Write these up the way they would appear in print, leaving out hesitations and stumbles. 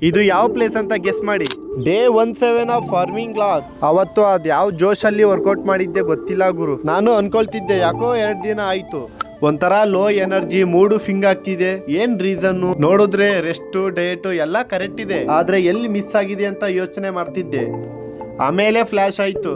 ಇದು ಯಾವ ಪ್ಲೇಸ್ ಅಂತ ಗೆಸ್ ಮಾಡಿ. Day 17 of farming log. ಅವತ್ತು ಅದ್ ಯಾವ ಜೋಶಲ್ಲಿ ವರ್ಕೌಟ್ ಮಾಡಿದ್ದೆ ಗೊತ್ತಿಲ್ಲ ಗುರು. ನಾನು ಅನ್ಕೊಳ್ತಿದ್ದೆ ಯಾಕೋ 2 ದಿನ ಆಯ್ತು ಒಂಥರ ಲೋ ಎನರ್ಜಿ, ಮೂಡು ಫಿಂಗ್ ಆಗ್ತಿದೆ. ಏನ್ ರೀಸನ್ ನೋಡಿದ್ರೆ ರೆಸ್ಟ್ ಡಯಟ್ ಎಲ್ಲ ಕರೆಕ್ಟ್ ಇದೆ, ಆದ್ರೆ ಎಲ್ಲಿ ಮಿಸ್ ಆಗಿದೆ ಅಂತ ಯೋಚನೆ ಮಾಡ್ತಿದ್ದೆ. ಆಮೇಲೆ ಫ್ಲಾಶ್ ಆಯ್ತು,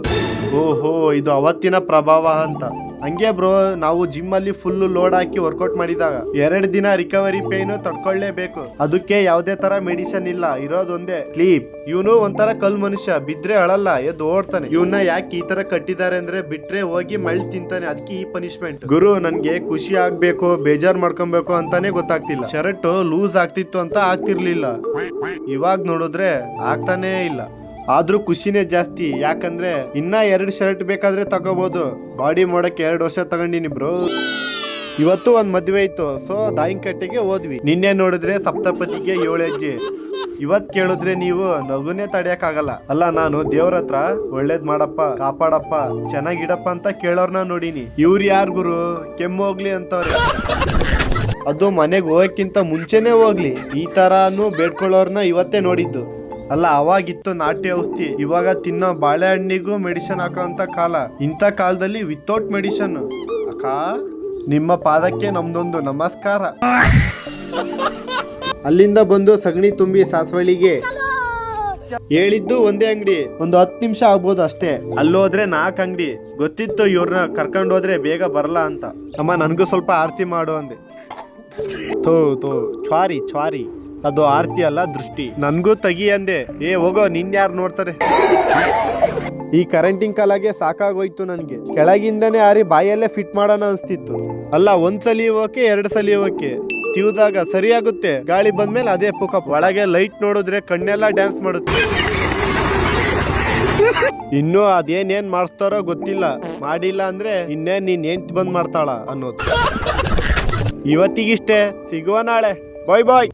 ಓಹೋ ಇದು ಅವತ್ತಿನ ಪ್ರಭಾವ ಅಂತ. ಹಂಗೆ ಬ್ರೋ, ನಾವು ಜಿಮ್ ಅಲ್ಲಿ ಫುಲ್ ಲೋಡ್ ಹಾಕಿ ವರ್ಕೌಟ್ ಮಾಡಿದಾಗ 2 ದಿನ ರಿಕವರಿ ಪೇನ್ ತಡ್ಕೊಳ್ಳೇಬೇಕು. ಅದಕ್ಕೆ ಯಾವುದೇ ತರ ಮೆಡಿಸಿನ್ ಇಲ್ಲ, ಇರೋದೊಂದೇ ಸ್ಲೀಪ್. ಇವನು ಒಂಥರ ಕಲ್ ಮನುಷ್ಯ, ಬಿದ್ರೆ ಅಳಲ್ಲ, ಎದ್ದು ಓಡ್ತಾನೆ. ಇವನ್ನ ಯಾಕೆ ಈ ತರ ಕಟ್ಟಿದ್ದಾರೆ ಅಂದ್ರೆ ಬಿಟ್ರೆ ಹೋಗಿ ಮಳ್ ತಿಂತಾನೆ, ಅದಕ್ಕೆ ಈ ಪನಿಷ್ಮೆಂಟ್. ಗುರು ನನ್ಗೆ ಖುಷಿ ಆಗ್ಬೇಕು ಬೇಜಾರ್ ಮಾಡ್ಕೊಬೇಕು ಅಂತಾನೆ ಗೊತ್ತಾಗ್ತಿಲ್ಲ. ಶರ್ಟ್ ಲೂಸ್ ಆಗ್ತಿತ್ತು ಅಂತ ಆಗ್ತಿರ್ಲಿಲ್ಲ, ಇವಾಗ ನೋಡಿದ್ರೆ ಆಗ್ತಾನೇ ಇಲ್ಲ. ಆದ್ರೂ ಖುಷಿನೇ ಜಾಸ್ತಿ, ಯಾಕಂದ್ರೆ ಇನ್ನ 2 ಶರ್ಟ್ ಬೇಕಾದ್ರೆ ತಗೋಬಹುದು. ಬಾಡಿ ಮಾಡಕ್ಕೆ 2 ವರ್ಷ ತಗೊಂಡಿನಿ ಬ್ರೋ. ಇವತ್ತು ಒಂದ್ ಮದ್ವೆ ಇತ್ತು, ಸೊ ದಾಯಿಂಕಟ್ಟೆಗೆ ಹೋದ್ವಿ. ನಿನ್ನೆ ನೋಡಿದ್ರೆ ಸಪ್ತಪದಿಗೆ 7 ಹೆಜ್ಜೆ. ಇವತ್ ಕೇಳಿದ್ರೆ ನೀವು ನಗುನೇ ತಡೆಯಕ್ಕಾಗಲ್ಲ. ಅಲ್ಲ, ನಾನು ದೇವ್ರ ಹತ್ರ ಒಳ್ಳೇದ್ ಮಾಡಪ್ಪ, ಕಾಪಾಡಪ್ಪ, ಚೆನ್ನಾಗಿಡಪ್ಪ ಅಂತ ಕೇಳೋರ್ನ ನೋಡಿನಿ. ಇವ್ರು ಯಾರ್ ಗುರು ಕೆಮ್ಮು ಹೋಗ್ಲಿ ಅಂತವ್ರೆ. ಅದು ಮನೆಗ್ ಹೋಗಕ್ಕಿಂತ ಮುಂಚೆನೆ ಹೋಗ್ಲಿ ಈ ತರಾನು ಬೇಡ್ಕೊಳ್ಳೋರ್ನ ಇವತ್ತೇ ನೋಡಿದ್ದು. ಅಲ್ಲ, ಅವಾಗಿತ್ತು ನಾಟಿ ಔಷಧಿ, ಇವಾಗ ತಿನ್ನೋ ಬಾಳೆಹಣ್ಣಿಗೂ ಮೆಡಿಸಿನ್ ಹಾಕೋಂತ ಕಾಲ. ಇಂಥ ಕಾಲದಲ್ಲಿ ವಿತೌಟ್ ಮೆಡಿಸಿನ್. ಅಕ್ಕ, ನಿಮ್ಮ ಪಾದಕ್ಕೆ ನಮ್ದೊಂದು ನಮಸ್ಕಾರ. ಅಲ್ಲಿಂದ ಬಂದು ಸಗಣಿ ತುಂಬಿ ಸಾಸವಳಿಗೆ ಹೇಳಿದ್ದು ಒಂದೇ ಅಂಗಡಿ, ಒಂದು 10 ನಿಮಿಷ ಆಗ್ಬೋದು ಅಷ್ಟೇ. ಅಲ್ಲೋದ್ರೆ 4 ಅಂಗಡಿ. ಗೊತ್ತಿತ್ತು ಇವ್ರನ್ನ ಕರ್ಕೊಂಡು ಹೋದ್ರೆ ಬೇಗ ಬರಲ್ಲ ಅಂತ. ಅಮ್ಮ ನನ್ಗೂ ಸ್ವಲ್ಪ ಆರತಿ ಮಾಡು ಅಂದೆ. ತೋ ಚ್ವಾರಿ ಅದು ಆರ್ತಿ ಅಲ್ಲ ದೃಷ್ಟಿ. ನನ್ಗೂ ತಗಿ ಅಂದೆ. ಹೋಗೋ, ನಿನ್ ಯಾರು ನೋಡ್ತಾರೆ. ಈ ಕರೆಂಟಿಂಗ್ ಕಾಲಾಗೆ ಸಾಕಾಗೋಯ್ತು ನನ್ಗೆ. ಕೆಳಗಿಂದನೇ ಆರಿ ಬಾಯಲ್ಲೇ ಫಿಟ್ ಮಾಡೋಣ ಅನ್ಸ್ತಿತ್ತು. ಅಲ್ಲ, 1 ಸಲಿ ಓಕೆ 2 ಸಲಿ ಓಕೆ, ತಿವ್ದಾಗ ಸರಿಯಾಗುತ್ತೆ. ಗಾಳಿ ಬಂದ್ಮೇಲೆ ಅದೇ ಪುಕಪ್. ಒಳಗೆ ಲೈಟ್ ನೋಡಿದ್ರೆ ಕಣ್ಣೆಲ್ಲ ಡ್ಯಾನ್ಸ್ ಮಾಡುತ್ತೆ. ಇನ್ನು ಅದೇನೇನ್ ಮಾಡಿಸ್ತಾರೋ ಗೊತ್ತಿಲ್ಲ. ಮಾಡಿಲ್ಲ ಅಂದ್ರೆ ಇನ್ನೇನ್ ನೀನ್ ಹೆಂಡ್ತಿ ಬಂದ್ ಮಾಡ್ತಾಳ ಅನ್ನೋದು. ಇವತ್ತಿಗಿಷ್ಟೇ, ಸಿಗುವ ನಾಳೆ. ಬಾಯ್.